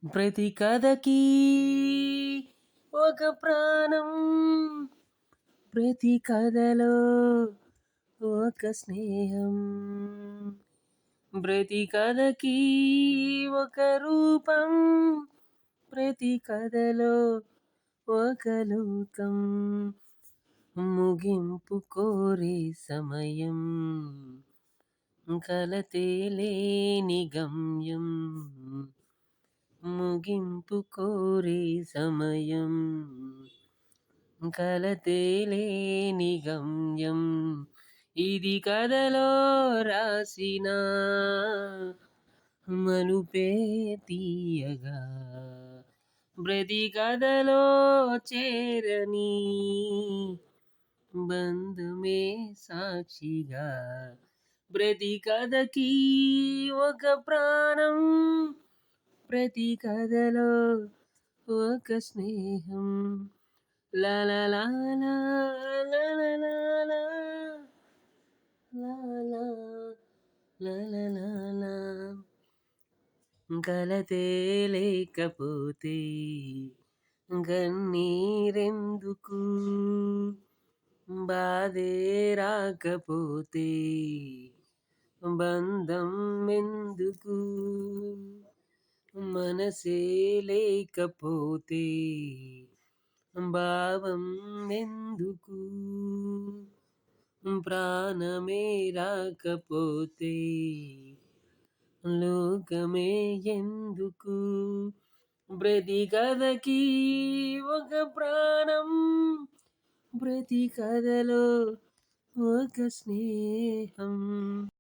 ప్రతి కథకి ఒక ప్రాణం, ప్రతి కథలో ఒక స్నేహం, ప్రతి కథకి ఒక రూపం, ప్రతి కథలో ఒక లోకం. ముగింపు కోరే సమయం, కలతే లేని గమ్యం. ముగింపు కోరే సమయం, కలతే లేని గమ్యం. ఇది కథలో రాసిన మలుపే తీయగా, ప్రతి కథలో చేరని బంధమే సాక్షిగా. ప్రతి కథకి ఒక ప్రాణం, ప్రతి కథలో ఒక స్నేహం. లా లా లా లా లా లా లా లా లా లా లా లా లా లా. కలతే లేకపోతే కన్నీరెందుకు, బాధే రాకపోతే బంధం ఎందుకు, మనసే లేకపోతే భావం ఎందుకు, ప్రాణమే రాకపోతే లోకమే ఎందుకు. ప్రతి కథకి ఒక ప్రాణం, ప్రతి కథలో ఒక స్నేహం.